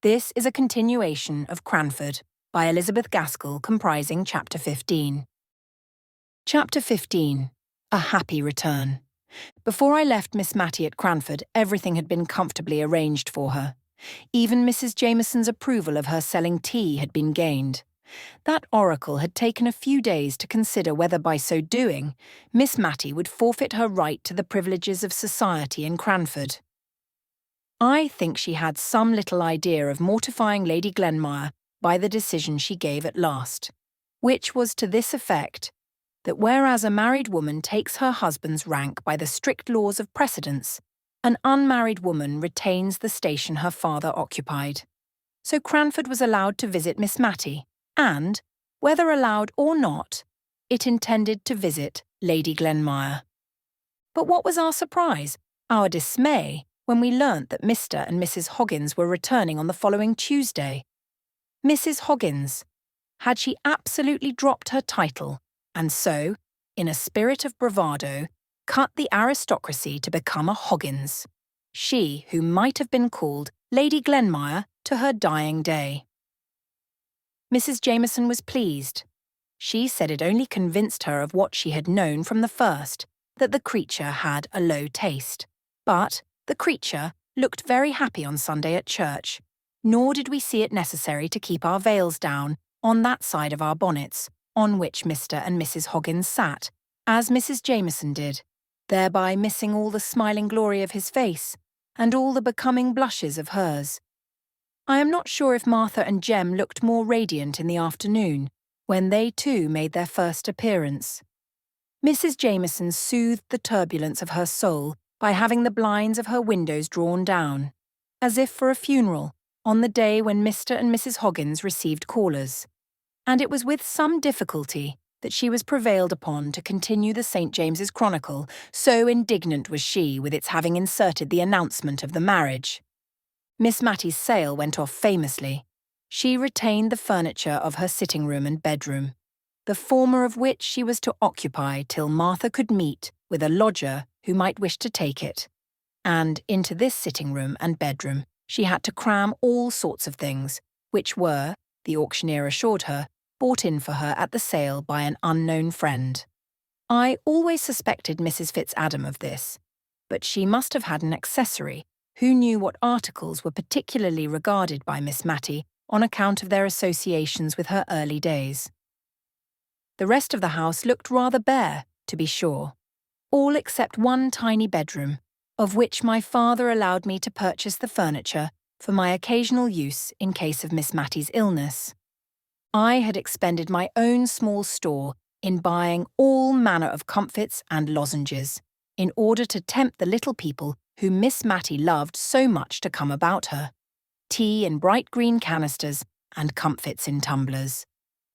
This is a continuation of Cranford by Elizabeth Gaskell, comprising Chapter 15. Chapter 15. A Happy Return. Before I left Miss Matty at Cranford, everything had been comfortably arranged for her. Even Mrs. Jameson's approval of her selling tea had been gained. That oracle had taken a few days to consider whether by so doing, Miss Matty would forfeit her right to the privileges of society in Cranford. I think she had some little idea of mortifying Lady Glenmire by the decision she gave at last, which was to this effect, that whereas a married woman takes her husband's rank by the strict laws of precedence, an unmarried woman retains the station her father occupied. So Cranford was allowed to visit Miss Matty, and, whether allowed or not, it intended to visit Lady Glenmire. But what was our surprise, our dismay, when we learnt that Mr. and Mrs. Hoggins were returning on the following Tuesday. Mrs. Hoggins. Had she absolutely dropped her title, and so, in a spirit of bravado, cut the aristocracy to become a Hoggins? She who might have been called Lady Glenmire to her dying day. Mrs. Jameson was pleased. She said it only convinced her of what she had known from the first, that the creature had a low taste. But the creature looked very happy on Sunday at church, nor did we see it necessary to keep our veils down on that side of our bonnets on which Mr. and Mrs. Hoggins sat, as Mrs. Jameson did, thereby missing all the smiling glory of his face and all the becoming blushes of hers. I am not sure if Martha and Jem looked more radiant in the afternoon, when they too made their first appearance. Mrs. Jameson soothed the turbulence of her soul by having the blinds of her windows drawn down, as if for a funeral, on the day when Mr. and Mrs. Hoggins received callers, and it was with some difficulty that she was prevailed upon to continue the St. James's Chronicle, so indignant was she with its having inserted the announcement of the marriage. Miss Matty's sale went off famously. She retained the furniture of her sitting-room and bedroom, the former of which she was to occupy till Martha could meet with a lodger who might wish to take it, and into this sitting-room and bedroom she had to cram all sorts of things, which were, the auctioneer assured her, bought in for her at the sale by an unknown friend. I always suspected Mrs. Fitzadam of this, but she must have had an accessory who knew what articles were particularly regarded by Miss Matty on account of their associations with her early days. The rest of the house looked rather bare, to be sure, all except one tiny bedroom, of which my father allowed me to purchase the furniture for my occasional use in case of Miss Matty's illness. I had expended my own small store in buying all manner of comfits and lozenges, in order to tempt the little people whom Miss Matty loved so much to come about her. Tea in bright green canisters and comfits in tumblers.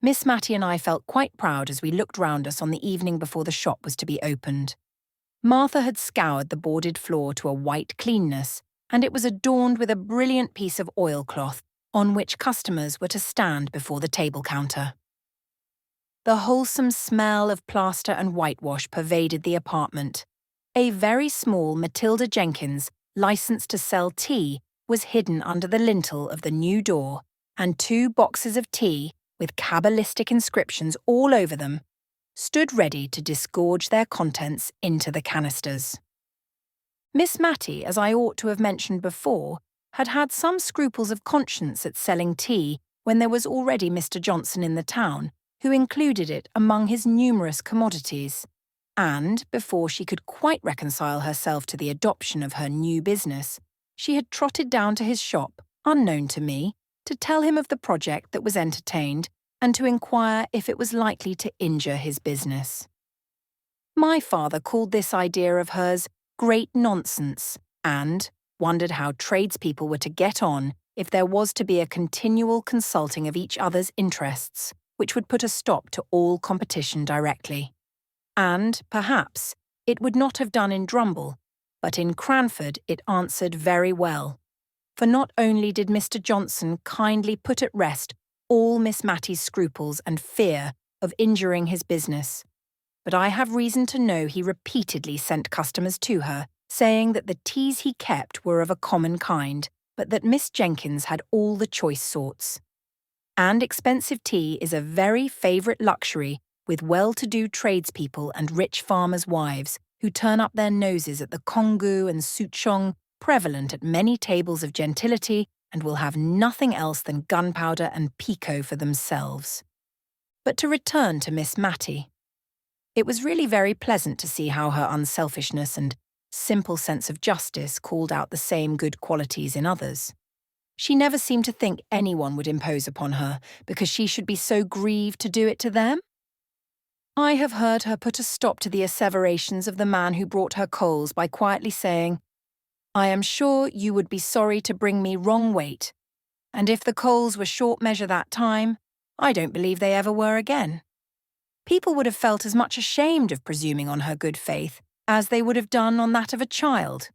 Miss Matty and I felt quite proud as we looked round us on the evening before the shop was to be opened. Martha had scoured the boarded floor to a white cleanness, and it was adorned with a brilliant piece of oilcloth on which customers were to stand before the table counter. The wholesome smell of plaster and whitewash pervaded the apartment. A very small Matilda Jenkins, licensed to sell tea, was hidden under the lintel of the new door, and 2 boxes of tea, with cabalistic inscriptions all over them, stood ready to disgorge their contents into the canisters. Miss Matty, as I ought to have mentioned before, had had some scruples of conscience at selling tea when there was already Mr. Johnson in the town, who included it among his numerous commodities, and, before she could quite reconcile herself to the adoption of her new business, she had trotted down to his shop, unknown to me, to tell him of the project that was entertained and to inquire if it was likely to injure his business. My father called this idea of hers great nonsense and wondered how tradespeople were to get on if there was to be a continual consulting of each other's interests, which would put a stop to all competition directly. And, perhaps, it would not have done in Drumble, but in Cranford it answered very well. For not only did Mr. Johnson kindly put at rest all Miss Matty's scruples and fear of injuring his business, but I have reason to know he repeatedly sent customers to her, saying that the teas he kept were of a common kind, but that Miss Jenkins had all the choice sorts. And expensive tea is a very favourite luxury with well-to-do tradespeople and rich farmers' wives who turn up their noses at the kongu and souchong prevalent at many tables of gentility and will have nothing else than gunpowder and pekoe for themselves. But to return to Miss Matty. It was really very pleasant to see how her unselfishness and simple sense of justice called out the same good qualities in others. She never seemed to think anyone would impose upon her because she should be so grieved to do it to them. I have heard her put a stop to the asseverations of the man who brought her coals by quietly saying, "I am sure you would be sorry to bring me wrong weight, and if the coals were short measure that time, I don't believe they ever were again." People would have felt as much ashamed of presuming on her good faith as they would have done on that of a child.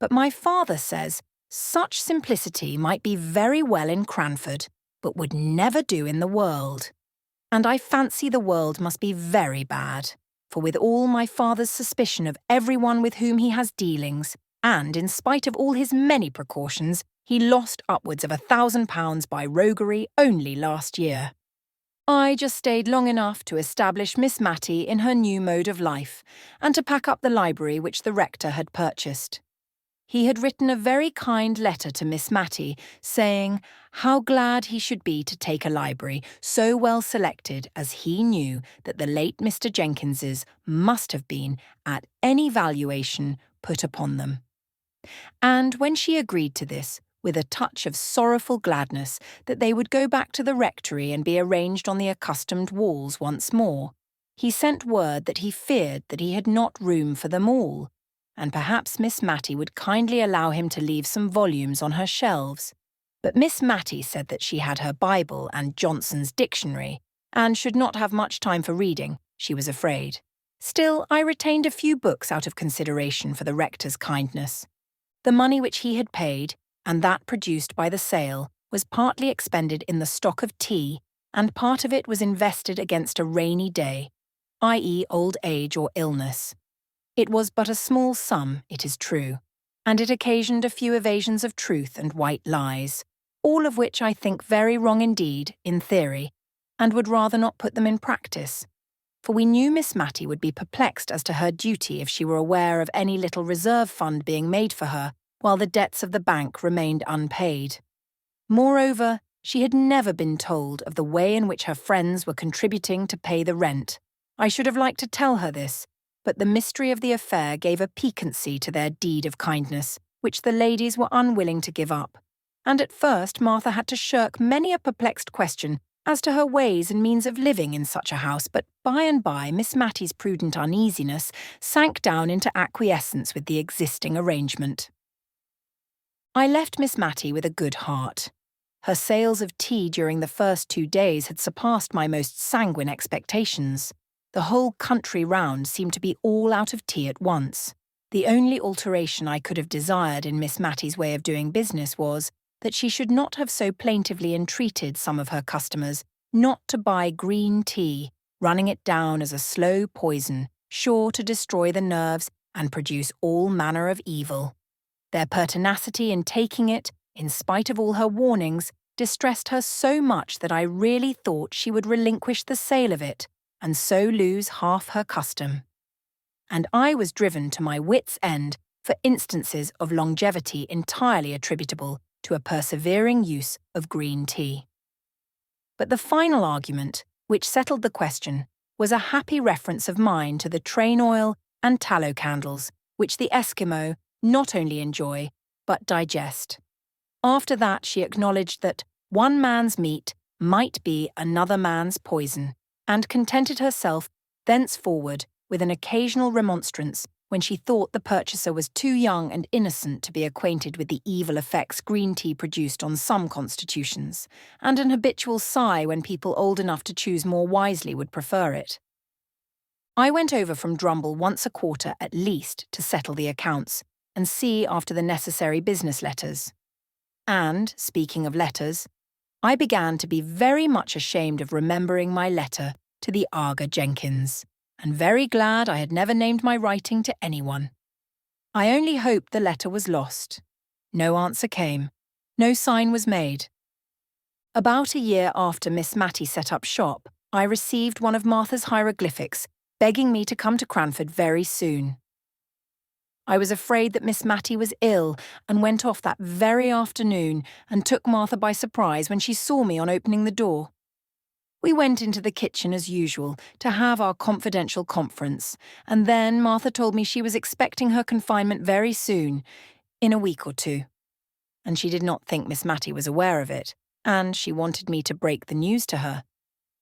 But my father says such simplicity might be very well in Cranford, but would never do in the world. And I fancy the world must be very bad, for with all my father's suspicion of everyone with whom he has dealings, and in spite of all his many precautions, he lost upwards of £1,000 by roguery only last year. I just stayed long enough to establish Miss Matty in her new mode of life, and to pack up the library which the rector had purchased. He had written a very kind letter to Miss Matty, saying how glad he should be to take a library so well selected as he knew that the late Mr. Jenkins's must have been, at any valuation, put upon them. And when she agreed to this, with a touch of sorrowful gladness that they would go back to the rectory and be arranged on the accustomed walls once more, he sent word that he feared that he had not room for them all, and perhaps Miss Matty would kindly allow him to leave some volumes on her shelves. But Miss Matty said that she had her Bible and Johnson's dictionary, and should not have much time for reading, she was afraid. Still, I retained a few books out of consideration for the rector's kindness. The money which he had paid, and that produced by the sale, was partly expended in the stock of tea, and part of it was invested against a rainy day, i.e. old age or illness. It was but a small sum, it is true, and it occasioned a few evasions of truth and white lies, all of which I think very wrong indeed, in theory, and would rather not put them in practice, for we knew Miss Matty would be perplexed as to her duty if she were aware of any little reserve fund being made for her, while the debts of the bank remained unpaid. Moreover, she had never been told of the way in which her friends were contributing to pay the rent. I should have liked to tell her this, but the mystery of the affair gave a piquancy to their deed of kindness, which the ladies were unwilling to give up, and at first Martha had to shirk many a perplexed question as to her ways and means of living in such a house, but by and by Miss Matty's prudent uneasiness sank down into acquiescence with the existing arrangement. I left Miss Matty with a good heart. Her sales of tea during the first 2 days had surpassed my most sanguine expectations. The whole country round seemed to be all out of tea at once. The only alteration I could have desired in Miss Matty's way of doing business was that she should not have so plaintively entreated some of her customers not to buy green tea, running it down as a slow poison, sure to destroy the nerves and produce all manner of evil. Their pertinacity in taking it, in spite of all her warnings, distressed her so much that I really thought she would relinquish the sale of it, and so lose half her custom. And I was driven to my wits' end for instances of longevity entirely attributable to a persevering use of green tea. But the final argument, which settled the question, was a happy reference of mine to the train oil and tallow candles, which the Eskimo not only enjoy, but digest. After that she acknowledged that one man's meat might be another man's poison, and contented herself thenceforward with an occasional remonstrance when she thought the purchaser was too young and innocent to be acquainted with the evil effects green tea produced on some constitutions, and an habitual sigh when people old enough to choose more wisely would prefer it. I went over from Drumble once a quarter at least to settle the accounts and see after the necessary business letters. And, speaking of letters, I began to be very much ashamed of remembering my letter to the Aga Jenkins, and very glad I had never named my writing to anyone. I only hoped the letter was lost. No answer came, No sign was made. About a year after Miss Matty set up shop, I received one of Martha's hieroglyphics begging me to come to Cranford very soon. I was afraid that Miss Matty was ill and went off that very afternoon and took Martha by surprise when she saw me on opening the door. We went into the kitchen as usual to have our confidential conference, and then Martha told me she was expecting her confinement very soon, in a week or two. And she did not think Miss Matty was aware of it, and she wanted me to break the news to her.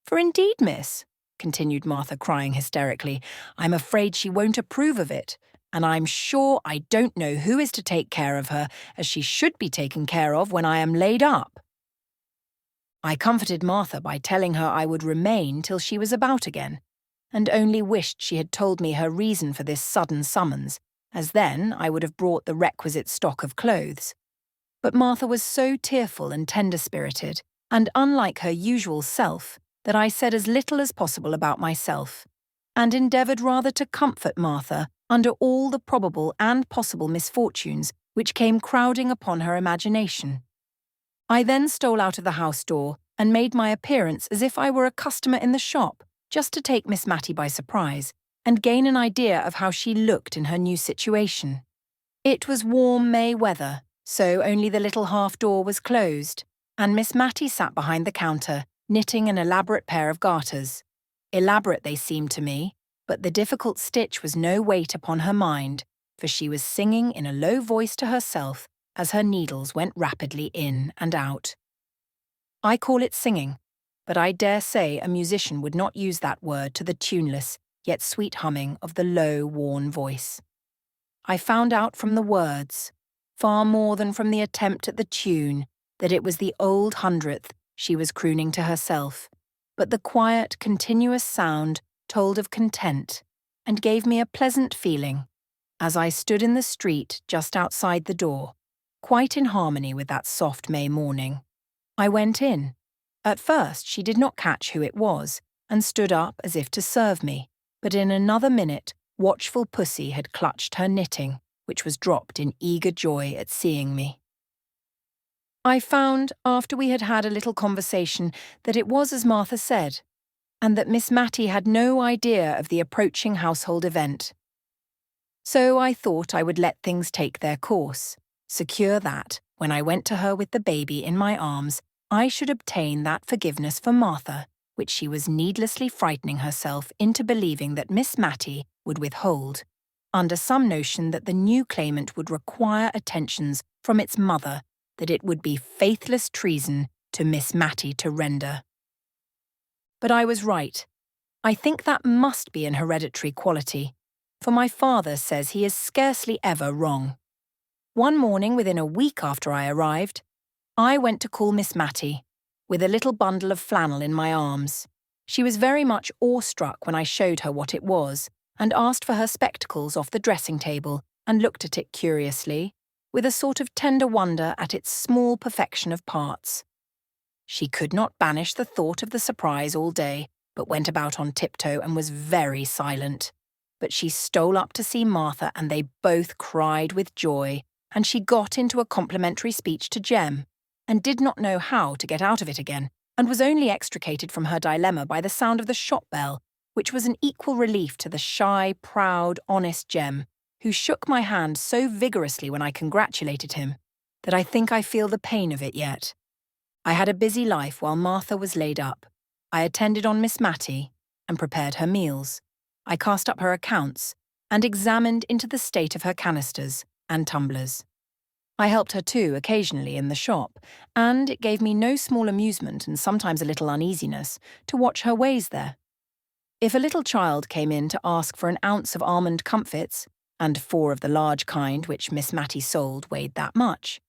"For indeed, miss," continued Martha, crying hysterically, "I'm afraid she won't approve of it, and I'm sure I don't know who is to take care of her as she should be taken care of when I am laid up." I comforted Martha by telling her I would remain till she was about again, and only wished she had told me her reason for this sudden summons, as then I would have brought the requisite stock of clothes. But Martha was so tearful and tender-spirited, and unlike her usual self, that I said as little as possible about myself, and endeavoured rather to comfort Martha under all the probable and possible misfortunes which came crowding upon her imagination. I then stole out of the house door and made my appearance as if I were a customer in the shop, just to take Miss Matty by surprise, and gain an idea of how she looked in her new situation. It was warm May weather, so only the little half door was closed, and Miss Matty sat behind the counter, knitting an elaborate pair of garters. Elaborate they seemed to me, but the difficult stitch was no weight upon her mind, for she was singing in a low voice to herself as her needles went rapidly in and out. I call it singing, but I dare say a musician would not use that word to the tuneless, yet sweet humming of the low, worn voice. I found out from the words, far more than from the attempt at the tune, that it was the old hundredth she was crooning to herself, but the quiet, continuous sound told of content, and gave me a pleasant feeling, as I stood in the street just outside the door, quite in harmony with that soft May morning. I went in. At first she did not catch who it was, and stood up as if to serve me, but in another minute watchful Pussy had clutched her knitting, which was dropped in eager joy at seeing me. I found, after we had had a little conversation, that it was as Martha said, and that Miss Matty had no idea of the approaching household event. So I thought I would let things take their course, secure that, when I went to her with the baby in my arms, I should obtain that forgiveness for Martha, which she was needlessly frightening herself into believing that Miss Matty would withhold, under some notion that the new claimant would require attentions from its mother that it would be faithless treason to Miss Matty to render. But I was right. I think that must be an hereditary quality, for my father says he is scarcely ever wrong. One morning within a week after I arrived, I went to call Miss Matty, with a little bundle of flannel in my arms. She was very much awestruck when I showed her what it was, and asked for her spectacles off the dressing table, and looked at it curiously, with a sort of tender wonder at its small perfection of parts. She could not banish the thought of the surprise all day, but went about on tiptoe and was very silent. But she stole up to see Martha, and they both cried with joy, and she got into a complimentary speech to Jem, and did not know how to get out of it again, and was only extricated from her dilemma by the sound of the shop bell, which was an equal relief to the shy, proud, honest Jem, who shook my hand so vigorously when I congratulated him, that I think I feel the pain of it yet. I had a busy life while Martha was laid up. I attended on Miss Matty, and prepared her meals. I cast up her accounts, and examined into the state of her canisters and tumblers. I helped her too occasionally in the shop, and it gave me no small amusement and sometimes a little uneasiness to watch her ways there. If a little child came in to ask for an ounce of almond comfits, and 4 of the large kind which Miss Matty sold weighed that much,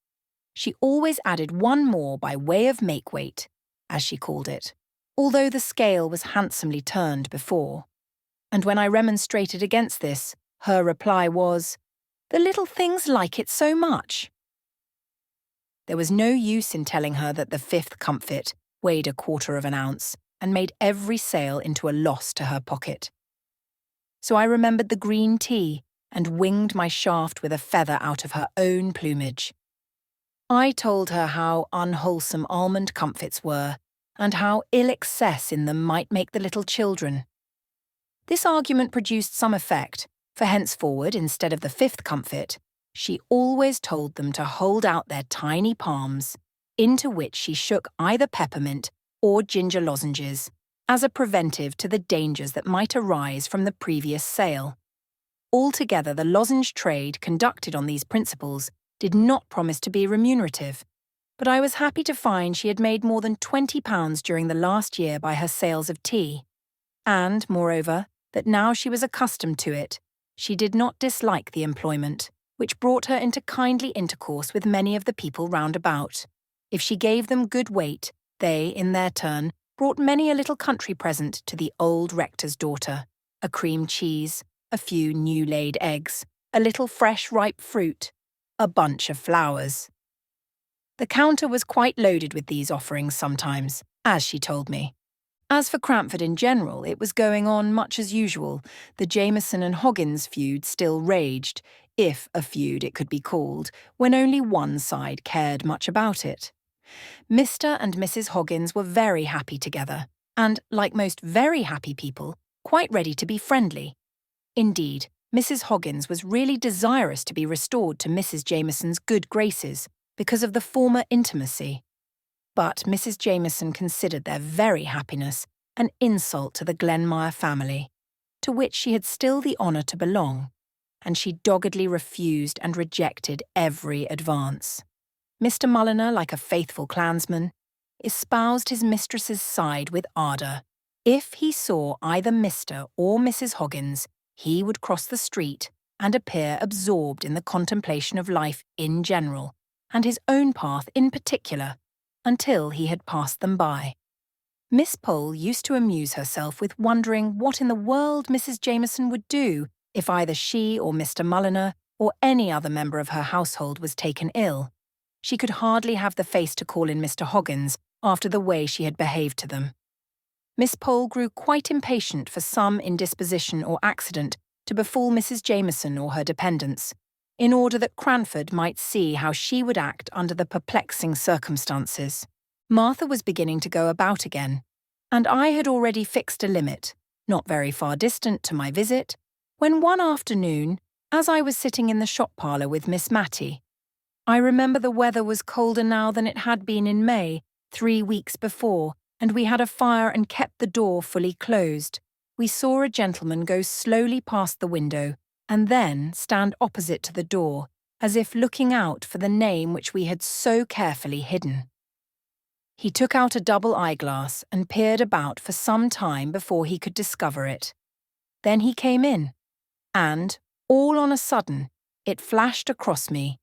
she always added 1 more by way of make-weight, as she called it, although the scale was handsomely turned before. And when I remonstrated against this, her reply was, "The little things like it so much." There was no use in telling her that the 5th comfit weighed 1/4 of an ounce and made every sale into a loss to her pocket. So I remembered the green tea and winged my shaft with a feather out of her own plumage. I told her how unwholesome almond comfits were, and how ill excess in them might make the little children. This argument produced some effect, for henceforward, instead of the fifth comfit, she always told them to hold out their tiny palms, into which she shook either peppermint or ginger lozenges, as a preventive to the dangers that might arise from the previous sale. Altogether, the lozenge trade conducted on these principles did not promise to be remunerative, but I was happy to find she had made more than £20 during the last year by her sales of tea, and, moreover, that now she was accustomed to it, she did not dislike the employment, which brought her into kindly intercourse with many of the people round about. If she gave them good weight, they, in their turn, brought many a little country present to the old rector's daughter: a cream cheese, a few new-laid eggs, a little fresh ripe fruit, a bunch of flowers. The counter was quite loaded with these offerings sometimes, as she told me. As for Cranford in general, it was going on much as usual. The Jameson and Hoggins feud still raged, if a feud it could be called, when only one side cared much about it. Mr. and Mrs. Hoggins were very happy together, and, like most very happy people, quite ready to be friendly. Indeed, Mrs. Hoggins was really desirous to be restored to Mrs. Jameson's good graces because of the former intimacy. But Mrs. Jameson considered their very happiness an insult to the Glenmire family, to which she had still the honour to belong, and she doggedly refused and rejected every advance. Mr. Mulliner, like a faithful clansman, espoused his mistress's side with ardour. If he saw either Mr. or Mrs. Hoggins, he would cross the street and appear absorbed in the contemplation of life in general, and his own path in particular, until he had passed them by. Miss Pole used to amuse herself with wondering what in the world Mrs. Jameson would do if either she or Mr. Mulliner or any other member of her household was taken ill. She could hardly have the face to call in Mr. Hoggins after the way she had behaved to them. Miss Pole grew quite impatient for some indisposition or accident to befall Mrs. Jameson or her dependents, in order that Cranford might see how she would act under the perplexing circumstances. Martha was beginning to go about again, and I had already fixed a limit, not very far distant, to my visit, when one afternoon, as I was sitting in the shop parlour with Miss Mattie— I remember the weather was colder now than it had been in May, 3 weeks before, and we had a fire and kept the door fully closed. We saw a gentleman go slowly past the window and then stand opposite to the door, as if looking out for the name which we had so carefully hidden. He took out a double eyeglass and peered about for some time before he could discover it. Then he came in, and, all on a sudden, it flashed across me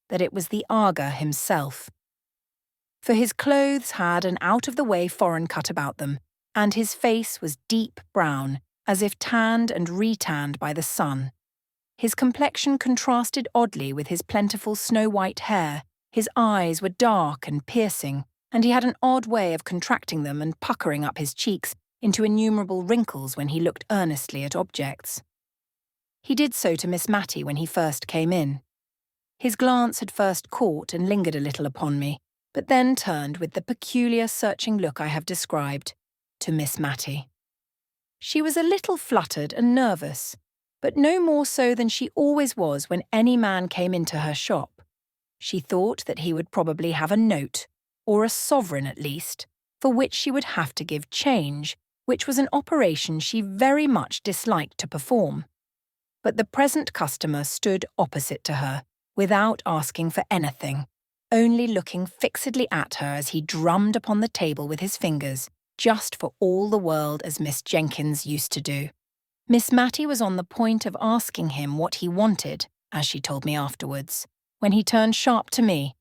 that it was the Aga himself. For his clothes had an out-of-the-way foreign cut about them, and his face was deep brown, as if tanned and retanned by the sun. His complexion contrasted oddly with his plentiful snow-white hair, his eyes were dark and piercing, and he had an odd way of contracting them and puckering up his cheeks into innumerable wrinkles when he looked earnestly at objects. He did so to Miss Mattie when he first came in. His glance had first caught and lingered a little upon me, but then turned with the peculiar searching look I have described, to Miss Mattie. She was a little fluttered and nervous, but no more so than she always was when any man came into her shop. She thought that he would probably have a note, or a sovereign at least, for which she would have to give change, which was an operation she very much disliked to perform. But the present customer stood opposite to her, without asking for anything, only looking fixedly at her as he drummed upon the table with his fingers, just for all the world as Miss Jenkins used to do. Miss Mattie was on the point of asking him what he wanted, as she told me afterwards, when he turned sharp to me.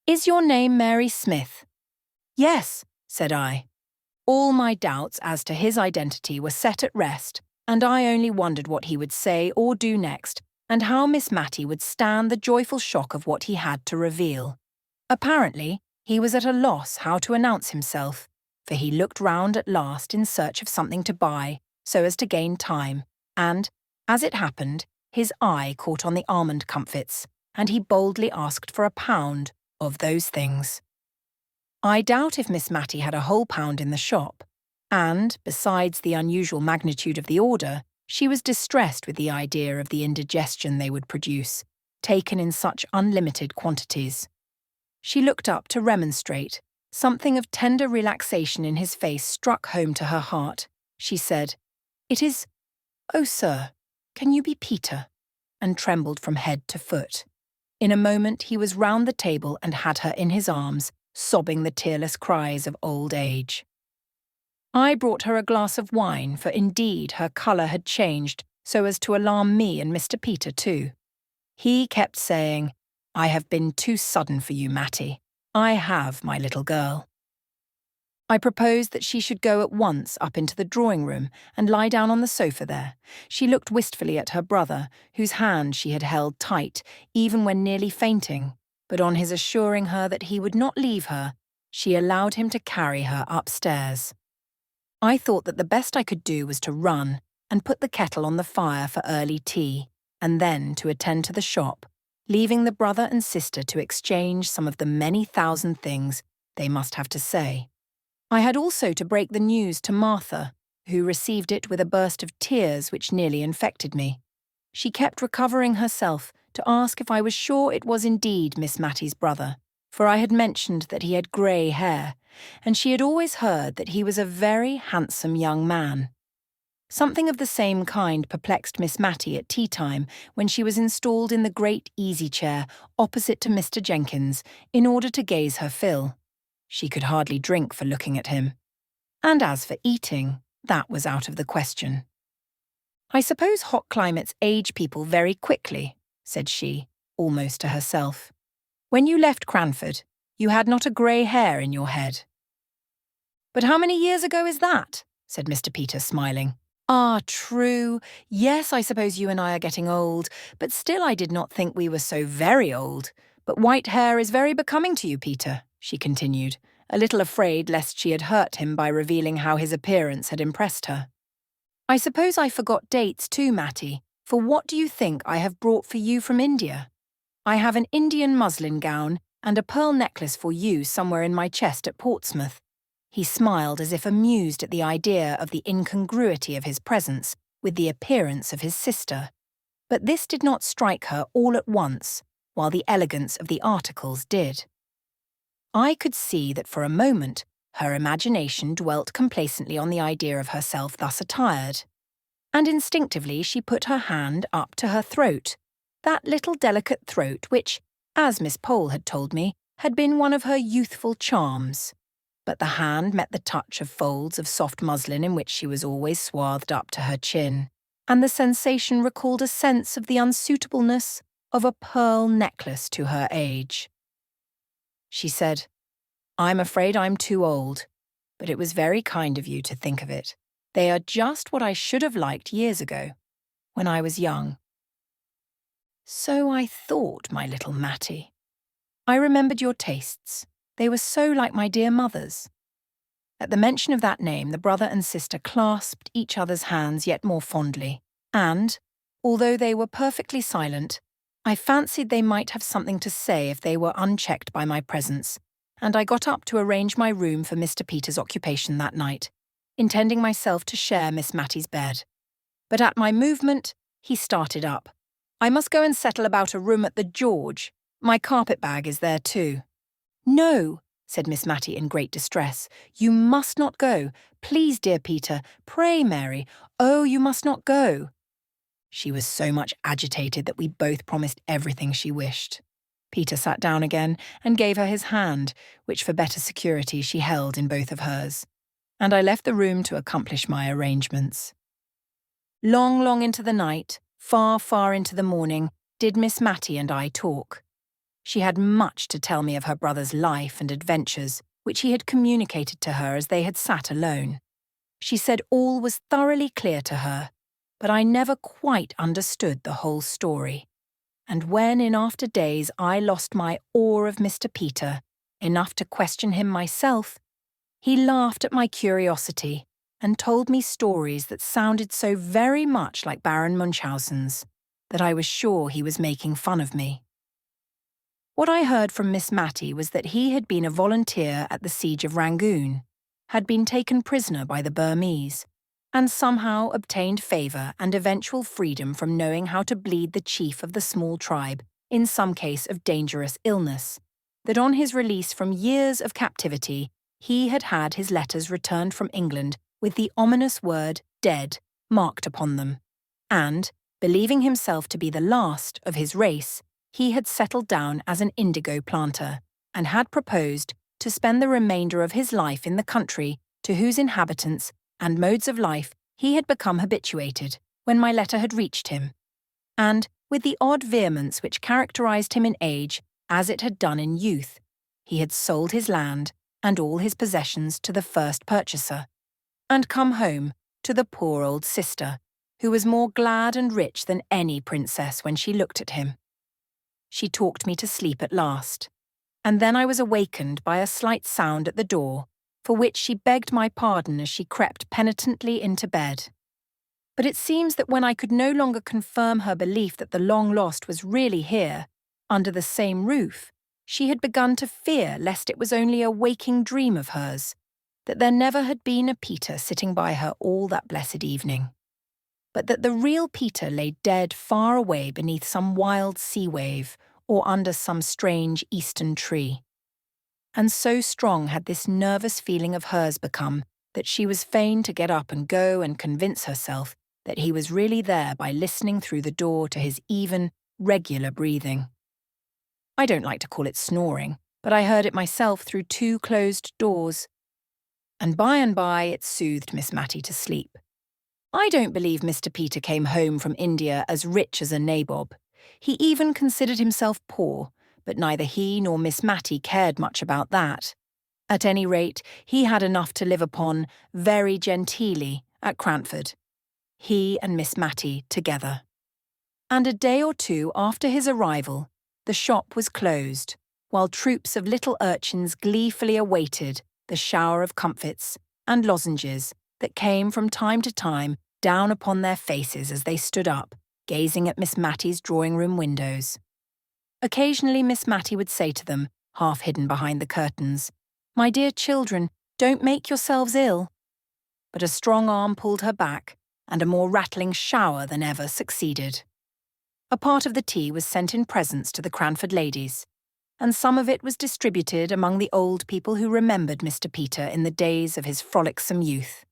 "Is your name Mary Smith?" "Yes," said I. All my doubts as to his identity were set at rest, and I only wondered what he would say or do next, and how Miss Mattie would stand the joyful shock of what he had to reveal. Apparently, he was at a loss how to announce himself, for he looked round at last in search of something to buy, so as to gain time, and, as it happened, his eye caught on the almond comfits, and he boldly asked for £1, of those things. I doubt if Miss Matty had a whole pound in the shop, and, besides the unusual magnitude of the order, she was distressed with the idea of the indigestion they would produce, taken in such unlimited quantities. She looked up to remonstrate. Something of tender relaxation in his face struck home to her heart. She said, "It is— Oh, sir, can you be Peter?" and trembled from head to foot. In a moment he was round the table and had her in his arms, sobbing the tearless cries of old age. I brought her a glass of wine, for indeed her colour had changed so as to alarm me and Mr. Peter too. He kept saying, "I have been too sudden for you, Matty. I have, my little girl." I proposed that she should go at once up into the drawing-room and lie down on the sofa there. She looked wistfully at her brother, whose hand she had held tight, even when nearly fainting, but on his assuring her that he would not leave her, she allowed him to carry her upstairs. I thought that the best I could do was to run and put the kettle on the fire for early tea, and then to attend to the shop, leaving the brother and sister to exchange some of the many thousand things they must have to say. I had also to break the news to Martha, who received it with a burst of tears which nearly infected me. She kept recovering herself to ask if I was sure it was indeed Miss Matty's brother, for I had mentioned that he had grey hair, and she had always heard that he was a very handsome young man. Something of the same kind perplexed Miss Matty at tea-time when she was installed in the great easy-chair opposite to Mr. Jenkins in order to gaze her fill. She could hardly drink for looking at him. And as for eating, that was out of the question. "I suppose hot climates age people very quickly," said she, almost to herself. "When you left Cranford, you had not a grey hair in your head." "But how many years ago is that?" said Mr. Peter, smiling. "Ah, true. Yes, I suppose you and I are getting old, but still I did not think we were so very old. But white hair is very becoming to you, Peter," she continued, a little afraid lest she had hurt him by revealing how his appearance had impressed her. "I suppose I forgot dates too, Matty, for what do you think I have brought for you from India? I have an Indian muslin gown and a pearl necklace for you somewhere in my chest at Portsmouth." He smiled as if amused at the idea of the incongruity of his presence with the appearance of his sister. But this did not strike her all at once, while the elegance of the articles did. I could see that for a moment her imagination dwelt complacently on the idea of herself thus attired, and instinctively she put her hand up to her throat, that little delicate throat which, as Miss Pole had told me, had been one of her youthful charms. But the hand met the touch of folds of soft muslin in which she was always swathed up to her chin, and the sensation recalled a sense of the unsuitableness of a pearl necklace to her age. She said, "I'm afraid I'm too old, but it was very kind of you to think of it. They are just what I should have liked years ago, when I was young." "So I thought, my little Matty. I remembered your tastes. They were so like my dear mother's." At the mention of that name, the brother and sister clasped each other's hands yet more fondly, and, although they were perfectly silent, I fancied they might have something to say if they were unchecked by my presence, and I got up to arrange my room for Mr. Peter's occupation that night, intending myself to share Miss Matty's bed. But at my movement, he started up. "I must go and settle about a room at the George. My carpet-bag is there too." "No," said Miss Matty in great distress. "You must not go. Please, dear Peter. Pray, Mary. Oh, you must not go." She was so much agitated that we both promised everything she wished. Peter sat down again and gave her his hand, which for better security she held in both of hers, and I left the room to accomplish my arrangements. Long, long into the night, far, far into the morning, did Miss Matty and I talk. She had much to tell me of her brother's life and adventures, which he had communicated to her as they had sat alone. She said all was thoroughly clear to her, but I never quite understood the whole story. And when in after days I lost my awe of Mr. Peter, enough to question him myself, he laughed at my curiosity and told me stories that sounded so very much like Baron Munchausen's that I was sure he was making fun of me. What I heard from Miss Matty was that he had been a volunteer at the siege of Rangoon, had been taken prisoner by the Burmese, and somehow obtained favour and eventual freedom from knowing how to bleed the chief of the small tribe in some case of dangerous illness, that on his release from years of captivity, he had had his letters returned from England with the ominous word dead marked upon them, and, believing himself to be the last of his race, he had settled down as an indigo planter, and had proposed to spend the remainder of his life in the country to whose inhabitants and modes of life he had become habituated when my letter had reached him, and, with the odd vehemence which characterized him in age as it had done in youth, he had sold his land and all his possessions to the first purchaser, and come home to the poor old sister, who was more glad and rich than any princess when she looked at him. She talked me to sleep at last, and then I was awakened by a slight sound at the door, for which she begged my pardon as she crept penitently into bed. But it seems that when I could no longer confirm her belief that the long-lost was really here, under the same roof, she had begun to fear lest it was only a waking dream of hers, that there never had been a Peter sitting by her all that blessed evening, but that the real Peter lay dead far away beneath some wild sea wave or under some strange eastern tree. And so strong had this nervous feeling of hers become that she was fain to get up and go and convince herself that he was really there by listening through the door to his even, regular breathing. I don't like to call it snoring, but I heard it myself through 2 closed doors. And by it soothed Miss Matty to sleep. I don't believe Mr. Peter came home from India as rich as a nabob. He even considered himself poor, but neither he nor Miss Matty cared much about that. At any rate, he had enough to live upon, very genteelly, at Cranford. He and Miss Matty together. And a day or 2 after his arrival, the shop was closed, while troops of little urchins gleefully awaited the shower of comfits and lozenges that came from time to time down upon their faces as they stood up, gazing at Miss Matty's drawing-room windows. Occasionally Miss Matty would say to them, half hidden behind the curtains, "My dear children, don't make yourselves ill." But a strong arm pulled her back, and a more rattling shower than ever succeeded. A part of the tea was sent in presents to the Cranford ladies, and some of it was distributed among the old people who remembered Mr. Peter in the days of his frolicsome youth.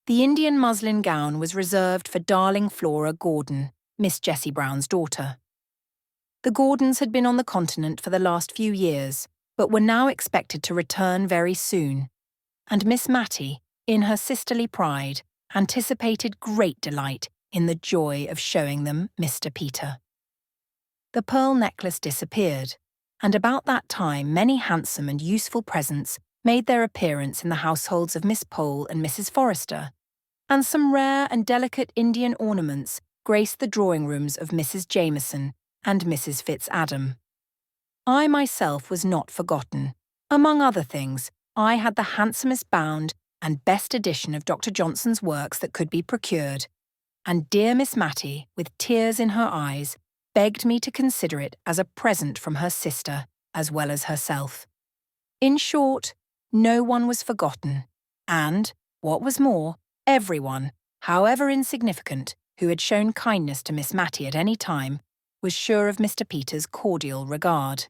The Indian muslin gown was reserved for darling Flora Gordon, Miss Jessie Brown's daughter. The Gordons had been on the continent for the last few years, but were now expected to return very soon, and Miss Matty, in her sisterly pride, anticipated great delight in the joy of showing them Mr. Peter. The pearl necklace disappeared, and about that time many handsome and useful presents made their appearance in the households of Miss Pole and Mrs. Forrester, and some rare and delicate Indian ornaments graced the drawing-rooms of Mrs. Jameson and Mrs. Fitzadam. I myself was not forgotten. Among other things, I had the handsomest bound and best edition of Dr. Johnson's works that could be procured, and dear Miss Matty, with tears in her eyes, begged me to consider it as a present from her sister as well as herself. In short, no one was forgotten, and, what was more, everyone, however insignificant, who had shown kindness to Miss Matty at any time, was sure of Mr. Peter's cordial regard.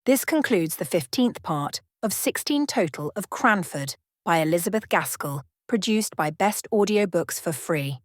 This concludes the 15th part of 16 total of Cranford by Elizabeth Gaskell, produced by Best Audiobooks for free.